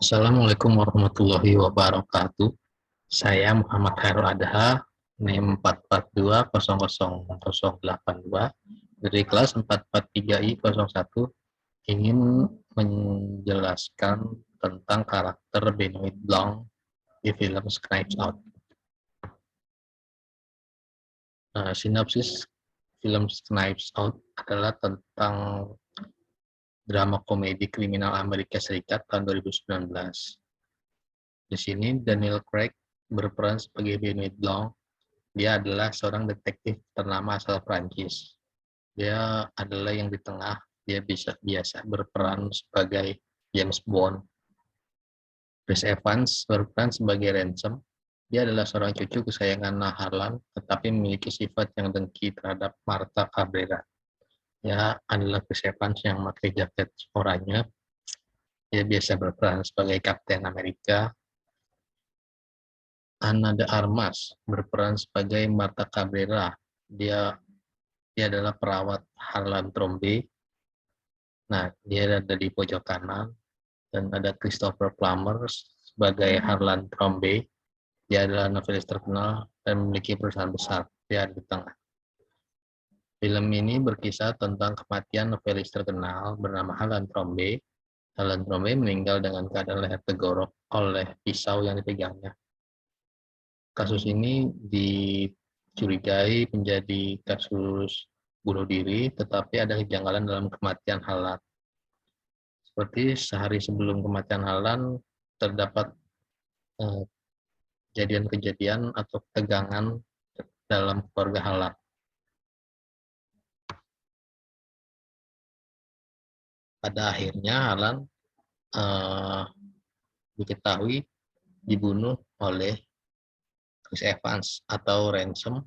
Assalamualaikum warahmatullahi wabarakatuh. Saya Muhammad Khairul Adha, NIM 442000082 dari kelas 443I01, ingin menjelaskan tentang karakter Benoit Blanc di film Knives Out. Sinopsis film Knives Out adalah tentang drama komedi kriminal Amerika Serikat tahun 2019. Di sini Daniel Craig berperan sebagai Benoit Blanc. Dia adalah seorang detektif ternama asal Prancis. Dia adalah yang di tengah. Dia biasa berperan sebagai James Bond. Chris Evans berperan sebagai Ransom. Dia adalah seorang cucu kesayangan Harlan, tetapi memiliki sifat yang dengki terhadap Martha Cabrera. Dia adalah Chris Evans yang memakai jaket oranye. Dia biasa berperan sebagai Kapten Amerika. Ana de Armas berperan sebagai Martha Cabrera. Dia adalah perawat Harlan Trombe. Nah, dia ada di pojok kanan. Dan ada Christopher Plummer sebagai Harlan Trombe. Dia adalah novelis terkenal dan memiliki perusahaan besar. Dia ada di tengah. Film ini berkisah tentang kematian novelis terkenal bernama Harlan Trombe. Harlan Trombe meninggal dengan keadaan leher tegorok oleh pisau yang dipegangnya. Kasus ini dicurigai menjadi kasus bunuh diri, tetapi ada kejanggalan dalam kematian Harlan. Seperti sehari sebelum kematian Harlan, terdapat kejadian-kejadian atau ketegangan dalam keluarga Harlan. Pada akhirnya Harlan diketahui dibunuh oleh Chris Evans atau Ransom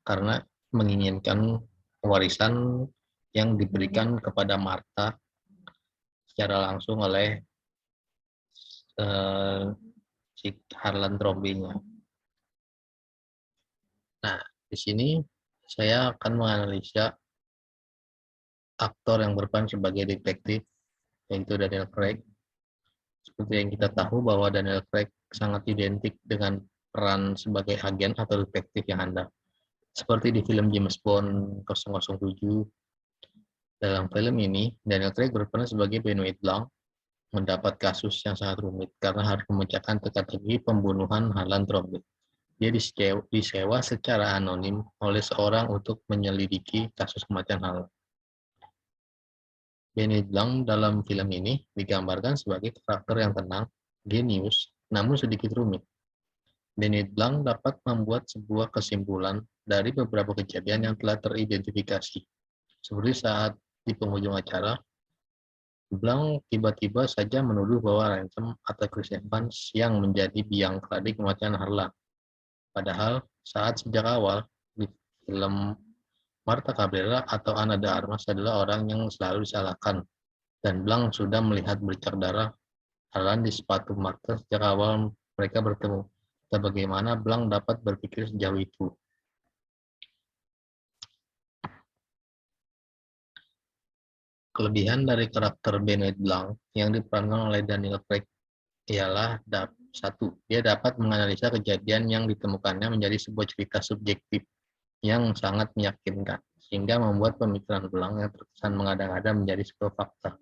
karena menginginkan warisan yang diberikan kepada Martha secara langsung oleh si Harlan Trombe-nya. Nah, di sini saya akan menganalisa aktor yang berperan sebagai detektif, yaitu Daniel Craig. Seperti yang kita tahu bahwa Daniel Craig sangat identik dengan peran sebagai agen atau detektif yang handal. Seperti di film James Bond 007. Dalam film ini, Daniel Craig berperan sebagai Benoit Blanc, mendapat kasus yang sangat rumit karena harus memecahkan teka-teki pembunuhan Harlan Trombe. Dia disewa secara anonim oleh seorang untuk menyelidiki kasus kematian Harlan. Benoit Blanc dalam film ini digambarkan sebagai karakter yang tenang, jenius, namun sedikit rumit. Benoit Blanc dapat membuat sebuah kesimpulan dari beberapa kejadian yang telah teridentifikasi. Seperti saat di penghujung acara, Blanc tiba-tiba saja menuduh bahwa Ransom atau Chris Evans yang menjadi biang keladi kematian Harlan. Padahal sejak awal di film Martha Cabrera atau Ana de Armas adalah orang yang selalu disalahkan, dan Blanc sudah melihat bercak darah Harlan di sepatu Martha sejak awal mereka bertemu. Dan bagaimana Blanc dapat berpikir sejauh itu? Kelebihan dari karakter Benoit Blanc yang diperankan oleh Daniel Craig ialah satu, dia dapat menganalisa kejadian yang ditemukannya menjadi sebuah cerita subjektif yang sangat meyakinkan, sehingga membuat pemikiran Blanc yang terkesan mengada-ngada menjadi sebuah fakta.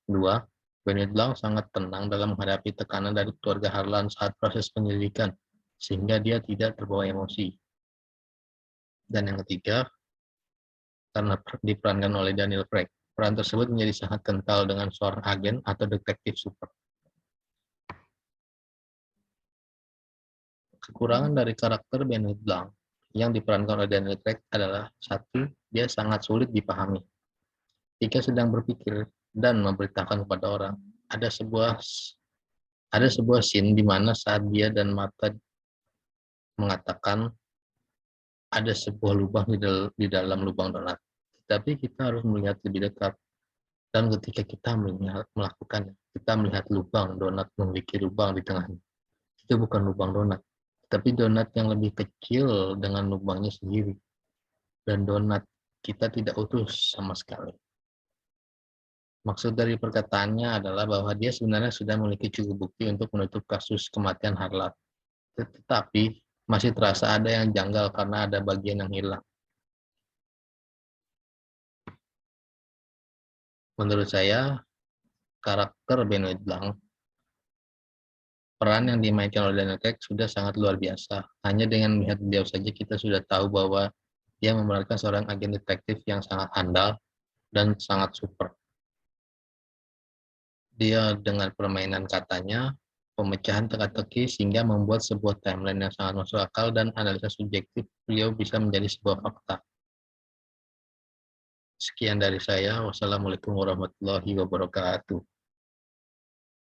Dua, Benoit Blanc sangat tenang dalam menghadapi tekanan dari keluarga Harlan saat proses penyelidikan, sehingga dia tidak terbawa emosi. Dan yang ketiga, karena diperankan oleh Daniel Craig, peran tersebut menjadi sangat kental dengan seorang agen atau detektif super. Kekurangan dari karakter Benoit Blanc yang diperankan oleh Daniel Craig adalah satu, dia sangat sulit dipahami. Jika sedang berpikir dan memberitakan kepada orang, ada sebuah scene di mana saat dia dan Martha mengatakan ada sebuah lubang di dalam lubang donat. Tapi kita harus melihat lebih dekat. Dan ketika kita melakukannya, kita melihat lubang donat memiliki lubang di tengahnya. Itu bukan lubang donat, tapi donat yang lebih kecil dengan lubangnya sendiri. Dan donat kita tidak utuh sama sekali. Maksud dari perkataannya adalah bahwa dia sebenarnya sudah memiliki cukup bukti untuk menutup kasus kematian Harlan. Tetapi masih terasa ada yang janggal karena ada bagian yang hilang. Menurut saya, karakter Benoit Blanc, peran yang dimainkan oleh Daniel Craig sudah sangat luar biasa. Hanya dengan melihat beliau saja kita sudah tahu bahwa dia memerankan seorang agen detektif yang sangat handal dan sangat super. Dia dengan permainan katanya, pemecahan teka-teki sehingga membuat sebuah timeline yang sangat masuk akal dan analisa subjektif beliau bisa menjadi sebuah fakta. Sekian dari saya. Wassalamualaikum warahmatullahi wabarakatuh.